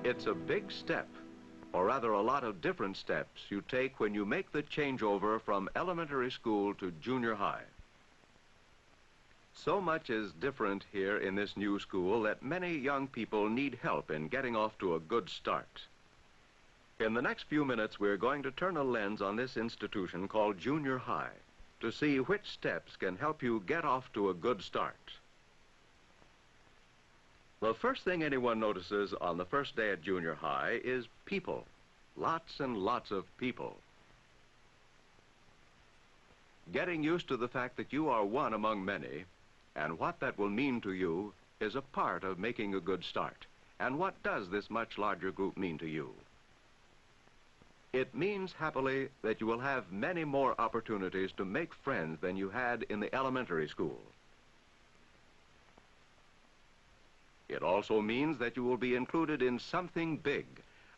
It's a big step, or rather a lot of different steps you take when you make the changeover from elementary school to junior high. So much is different here in this new school that many young people need help in getting off to a good start. In the next few minutes, we're going to turn a lens on this institution called junior high to see which steps can help you get off to a good start. The first thing anyone notices on the first day at junior high is people. Lots and lots of people. Getting used to the fact that you are one among many and what that will mean to you is a part of making a good start. And what does this much larger group mean to you? It means, happily, that you will have many more opportunities to make friends than you had in the elementary school. It also means that you will be included in something big,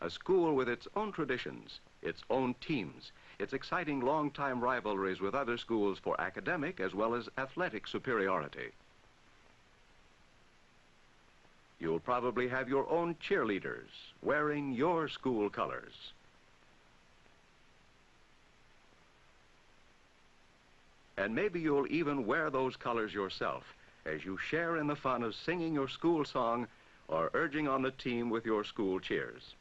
a school with its own traditions, its own teams, its exciting long-time rivalries with other schools for academic as well as athletic superiority. You'll probably have your own cheerleaders wearing your school colors. And maybe you'll even wear those colors yourself as you share in the fun of singing your school song or urging on the team with your school cheers.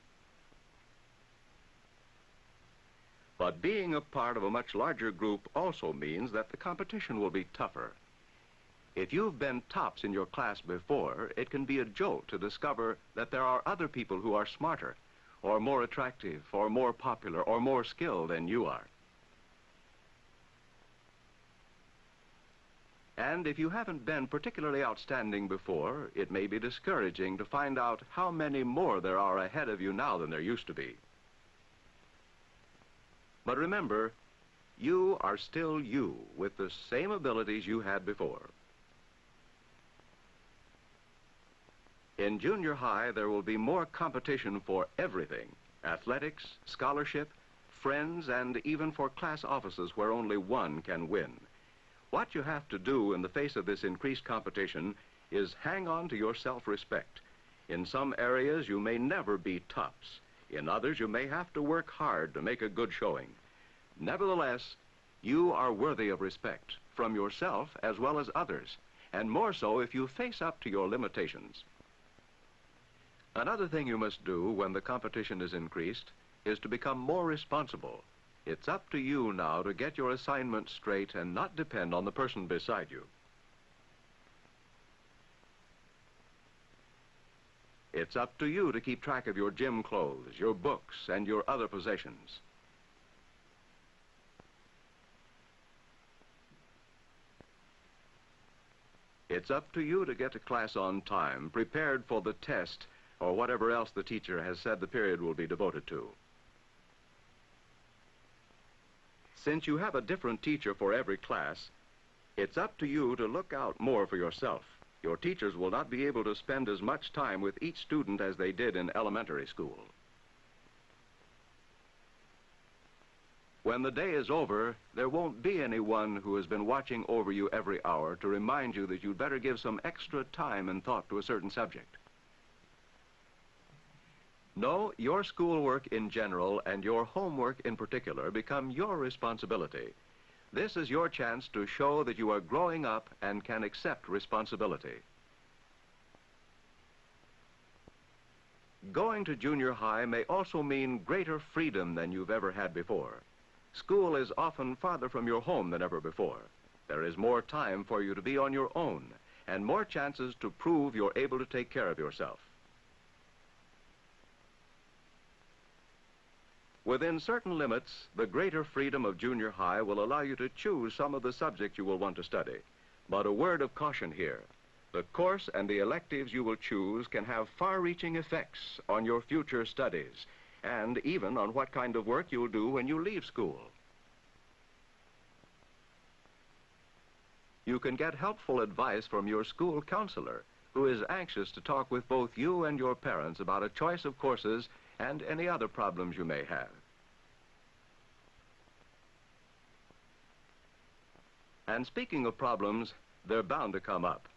But being a part of a much larger group also means that the competition will be tougher. If you've been tops in your class before, it can be a jolt to discover that there are other people who are smarter, or more attractive, or more popular, or more skilled than you are. And if you haven't been particularly outstanding before, it may be discouraging to find out how many more there are ahead of you now than there used to be. But remember, you are still you with the same abilities you had before. In junior high, there will be more competition for everything: athletics, scholarship, friends, and even for class offices where only one can win. What you have to do in the face of this increased competition is hang on to your self-respect. In some areas, you may never be tops. In others, you may have to work hard to make a good showing. Nevertheless, you are worthy of respect from yourself as well as others, and more so if you face up to your limitations. Another thing you must do when the competition is increased is to become more responsible. It's up to you now to get your assignment straight and not depend on the person beside you. It's up to you to keep track of your gym clothes, your books, and your other possessions. It's up to you to get to class on time, prepared for the test or whatever else the teacher has said the period will be devoted to. Since you have a different teacher for every class, it's up to you to look out more for yourself. Your teachers will not be able to spend as much time with each student as they did in elementary school. When the day is over, there won't be anyone who has been watching over you every hour to remind you that you'd better give some extra time and thought to a certain subject. No, your schoolwork in general and your homework in particular become your responsibility. This is your chance to show that you are growing up and can accept responsibility. Going to junior high may also mean greater freedom than you've ever had before. School is often farther from your home than ever before. There is more time for you to be on your own and more chances to prove you're able to take care of yourself. Within certain limits, the greater freedom of junior high will allow you to choose some of the subjects you will want to study. But a word of caution here. The course and the electives you will choose can have far-reaching effects on your future studies and even on what kind of work you'll do when you leave school. You can get helpful advice from your school counselor, who is anxious to talk with both you and your parents about a choice of courses and any other problems you may have. And speaking of problems, they're bound to come up.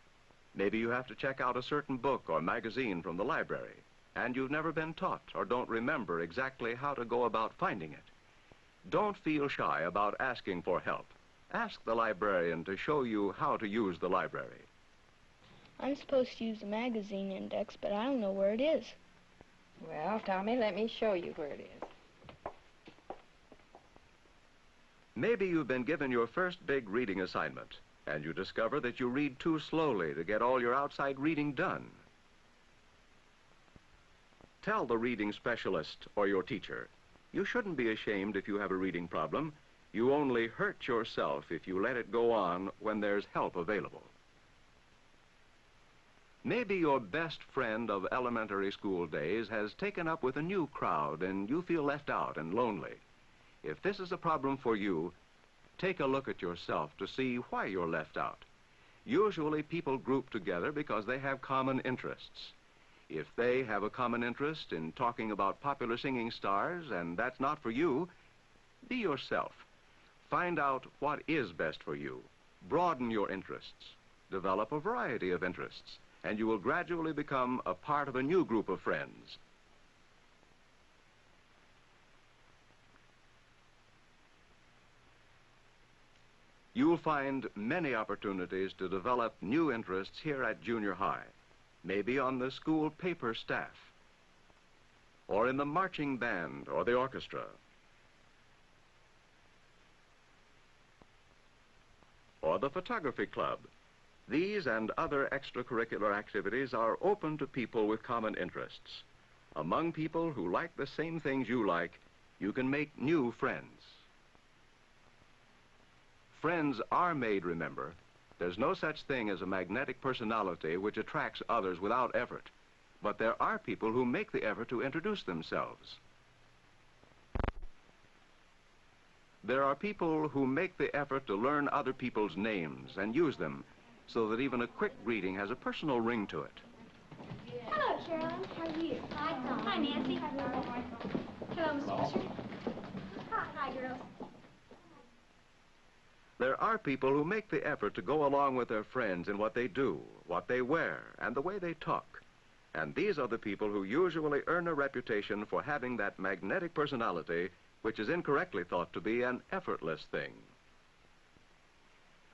Maybe you have to check out a certain book or magazine from the library. and you've never been taught or don't remember exactly how to go about finding it. Don't feel shy about asking for help. Ask the librarian to show you how to use the library. I'm supposed to use the magazine index, but I don't know where it is. Well, Tommy, let me show you where it is. Maybe you've been given your first big reading assignment, and you discover that you read too slowly to get all your outside reading done. Tell the reading specialist or your teacher. You shouldn't be ashamed if you have a reading problem. You only hurt yourself if you let it go on when there's help available. Maybe your best friend of elementary school days has taken up with a new crowd and you feel left out and lonely. If this is a problem for you, take a look at yourself to see why you're left out. Usually people group together because they have common interests. If they have a common interest in talking about popular singing stars and that's not for you, be yourself. Find out what is best for you. Broaden your interests. Develop a variety of interests, and you will gradually become a part of a new group of friends. You'll find many opportunities to develop new interests here at junior high, maybe on the school paper staff, or in the marching band or the orchestra, or the photography club. These and other extracurricular activities are open to people with common interests. Among people who like the same things you like, you can make new friends. Friends are made, remember. There's no such thing as a magnetic personality which attracts others without effort. But there are people who make the effort to introduce themselves. There are people who make the effort to learn other people's names and use them so that even a quick greeting has a personal ring to it. Hello, Carolyn. How are you? Hi, Tom. Hi, Nancy. Hello, Mr. Fisher. Hi, girls. There are people who make the effort to go along with their friends in what they do, what they wear, and the way they talk. And these are the people who usually earn a reputation for having that magnetic personality which is incorrectly thought to be an effortless thing.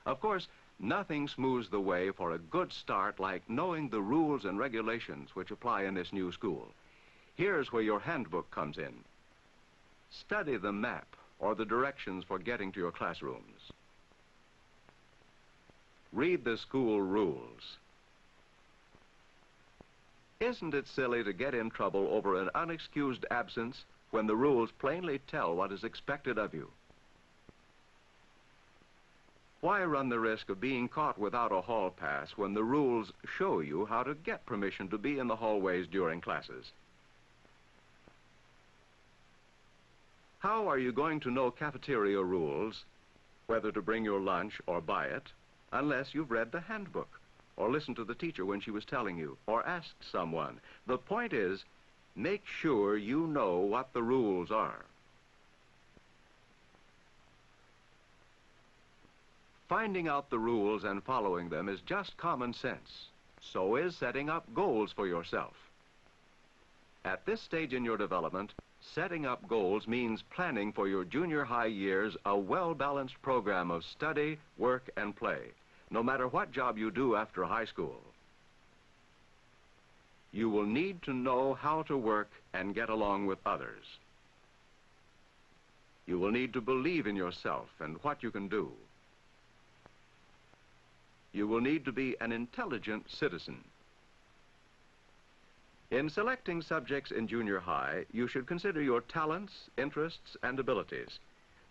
Of course, nothing smooths the way for a good start like knowing the rules and regulations which apply in this new school. Here's where your handbook comes in. Study the map or the directions for getting to your classrooms. Read the school rules. Isn't it silly to get in trouble over an unexcused absence when the rules plainly tell what is expected of you? Why run the risk of being caught without a hall pass when the rules show you how to get permission to be in the hallways during classes? How are you going to know cafeteria rules, whether to bring your lunch or buy it, unless you've read the handbook, or listened to the teacher when she was telling you, or asked someone? The point is, make sure you know what the rules are. Finding out the rules and following them is just common sense. So is setting up goals for yourself. At this stage in your development, setting up goals means planning for your junior high years a well-balanced program of study, work, and play, no matter what job you do after high school. You will need to know how to work and get along with others. You will need to believe in yourself and what you can do. You will need to be an intelligent citizen. In selecting subjects in junior high, you should consider your talents, interests, and abilities.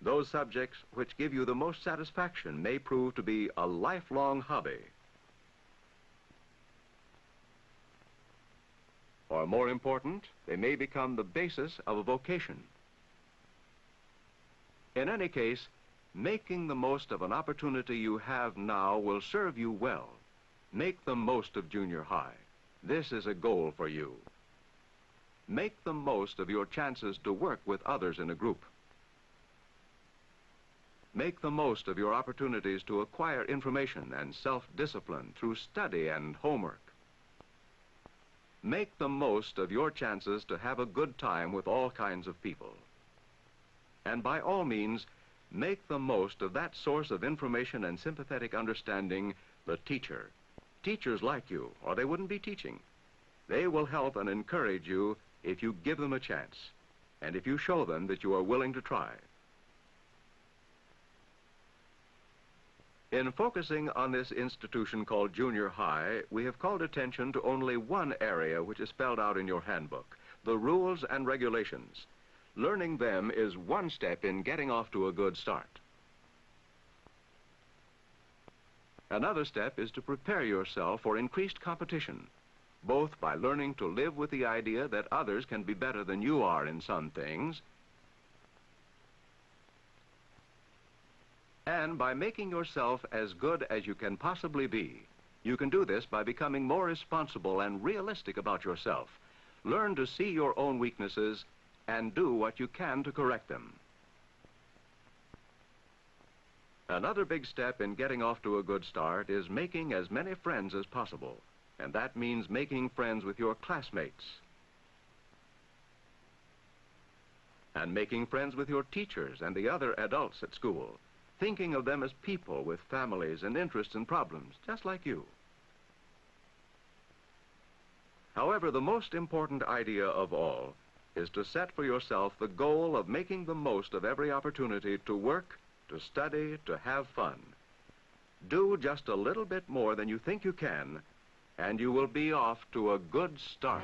Those subjects which give you the most satisfaction may prove to be a lifelong hobby. Or more important, they may become the basis of a vocation. In any case, making the most of an opportunity you have now will serve you well. Make the most of junior high. This is a goal for you. Make the most of your chances to work with others in a group. Make the most of your opportunities to acquire information and self-discipline through study and homework. Make the most of your chances to have a good time with all kinds of people. And by all means, make the most of that source of information and sympathetic understanding, the teacher. Teachers like you, or they wouldn't be teaching. They will help and encourage you if you give them a chance, and if you show them that you are willing to try. In focusing on this institution called junior high, we have called attention to only one area which is spelled out in your handbook, the rules and regulations. Learning them is one step in getting off to a good start. Another step is to prepare yourself for increased competition, both by learning to live with the idea that others can be better than you are in some things, and by making yourself as good as you can possibly be. You can do this by becoming more responsible and realistic about yourself. Learn to see your own weaknesses and do what you can to correct them. Another big step in getting off to a good start is making as many friends as possible, and that means making friends with your classmates and making friends with your teachers and the other adults at school, thinking of them as people with families and interests and problems, just like you. However, the most important idea of all is to set for yourself the goal of making the most of every opportunity to work, to study, to have fun. Do just a little bit more than you think you can, and you will be off to a good start.